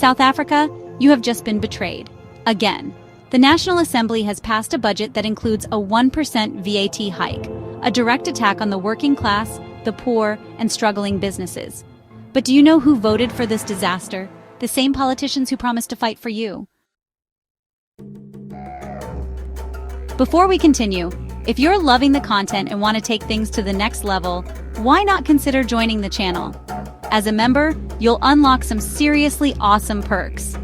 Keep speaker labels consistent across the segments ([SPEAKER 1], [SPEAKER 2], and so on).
[SPEAKER 1] South Africa, you have just been betrayed. Again. The National Assembly has passed a budget that includes a 1% VAT hike, a direct attack on the working class, the poor, and struggling businesses. But do you know who voted for this disaster? The same politicians who promised to fight for you. Before we continue, if you're loving the content and want to take things to the next level, why not consider joining the channel? As a member, you'll unlock some seriously awesome perks.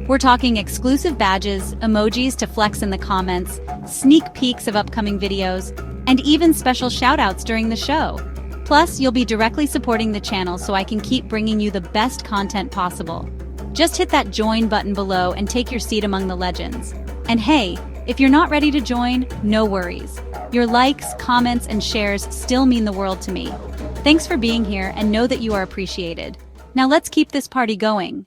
[SPEAKER 1] We're talking exclusive badges, emojis to flex in the comments, sneak peeks of upcoming videos, and even special shoutouts during the show. Plus, you'll be directly supporting the channel so I can keep bringing you the best content possible. Just hit that join button below and take your seat among the legends. And hey, if you're not ready to join, no worries. Your likes, comments, and shares still mean the world to me. Thanks for being here and know that you are appreciated. Now let's keep this party going.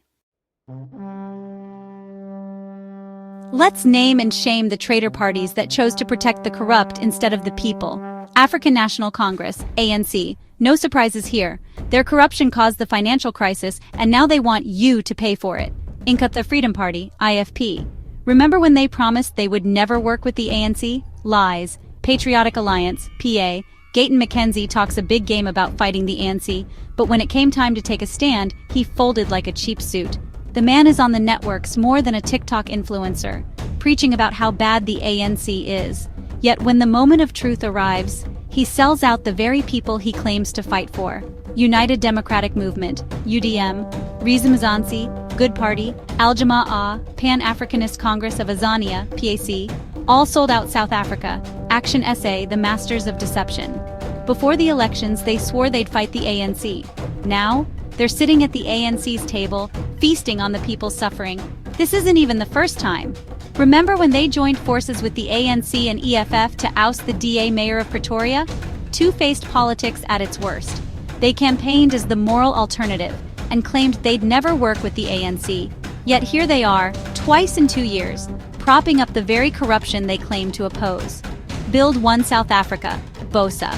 [SPEAKER 1] Let's name and shame the traitor parties that chose to protect the corrupt instead of the people. African National Congress, ANC. No surprises here. Their corruption caused the financial crisis, and now they want you to pay for it. Inkatha Freedom Party, IFP. Remember when they promised they would never work with the ANC? Lies. Patriotic Alliance, PA. Gayton McKenzie talks a big game about fighting the ANC, but when it came time to take a stand, he folded like a cheap suit. The man is on the networks more than a TikTok influencer, preaching about how bad the ANC is. Yet when the moment of truth arrives, he sells out the very people he claims to fight for. United Democratic Movement, UDM, Rizamazansi, Good Party, Al-Jama'ah, Pan-Africanist Congress of Azania, PAC, all sold out South Africa. Action SA, the masters of deception. Before the elections, they swore they'd fight the ANC. Now, they're sitting at the ANC's table, feasting on the people's suffering. This isn't even the first time. Remember when they joined forces with the ANC and EFF to oust the DA mayor of Pretoria? Two-faced politics at its worst. They campaigned as the moral alternative and claimed they'd never work with the ANC. Yet here they are, twice in 2 years, propping up the very corruption they claim to oppose. Build One South Africa, BOSA.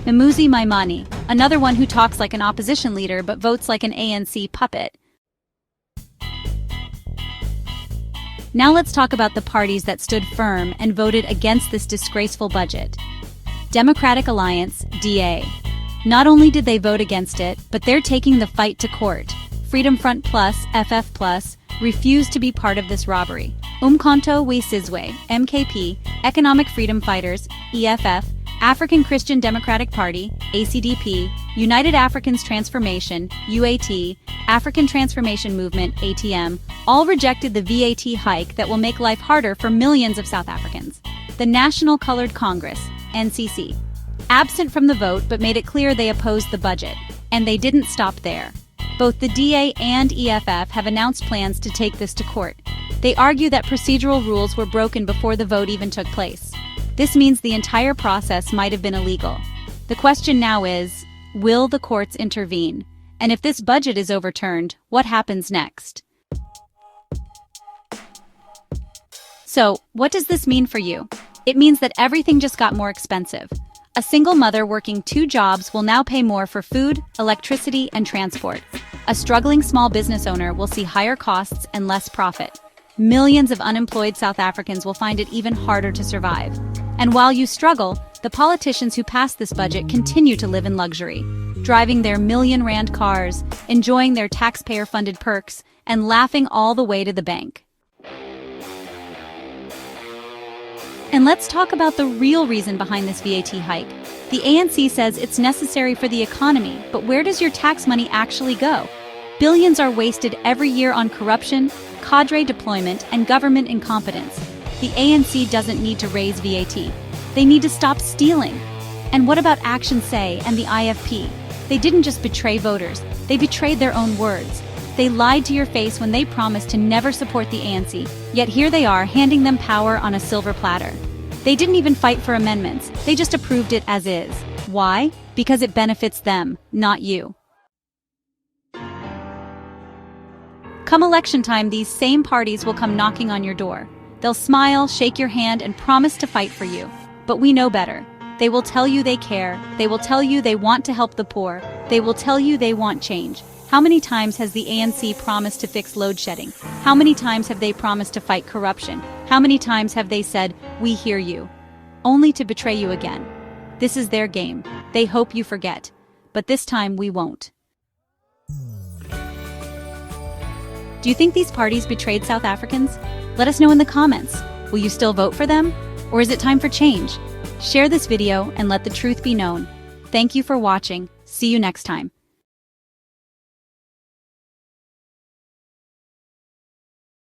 [SPEAKER 1] Mmuzi Maimane, another one who talks like an opposition leader but votes like an ANC puppet. Now let's talk about the parties that stood firm and voted against this disgraceful budget. Democratic Alliance, DA. Not only did they vote against it, but they're taking the fight to court. Freedom Front Plus, FF Plus, refused to be part of this robbery. Umkhonto we Sizwe, MKP, Economic Freedom Fighters, EFF, African Christian Democratic Party, ACDP, United Africans Transformation, UAT, African Transformation Movement, ATM, all rejected the VAT hike that will make life harder for millions of South Africans. The National Colored Congress, NCC, absent from the vote but made it clear they opposed the budget. And they didn't stop there. Both the DA and EFF have announced plans to take this to court. They argue that procedural rules were broken before the vote even took place. This means the entire process might have been illegal. The question now is, will the courts intervene? And if this budget is overturned, what happens next? So, what does this mean for you? It means that everything just got more expensive. A single mother working 2 jobs will now pay more for food, electricity, and transport. A struggling small business owner will see higher costs and less profit. Millions of unemployed South Africans will find it even harder to survive. And while you struggle, the politicians who passed this budget continue to live in luxury, driving their million-rand cars, enjoying their taxpayer-funded perks, and laughing all the way to the bank. And let's talk about the real reason behind this VAT hike. The ANC says it's necessary for the economy, but where does your tax money actually go? Billions are wasted every year on corruption, cadre deployment, and government incompetence. The ANC doesn't need to raise VAT. They need to stop stealing. And what about Action Say and the IFP? They didn't just betray voters, they betrayed their own words. They lied to your face when they promised to never support the ANC, yet here they are handing them power on a silver platter. They didn't even fight for amendments, they just approved it as is. Why? Because it benefits them, not you. Come election time, these same parties will come knocking on your door. They'll smile, shake your hand, and promise to fight for you. But we know better. They will tell you they care. They will tell you they want to help the poor. They will tell you they want change. How many times has the ANC promised to fix load shedding? How many times have they promised to fight corruption? How many times have they said, "We hear you," only to betray you again? This is their game. They hope you forget. But this time we won't. Do you think these parties betrayed South Africans? Let us know in the comments. Will you still vote for them? Or is it time for change? Share this video and let the truth be known. Thank you for watching. See you next time.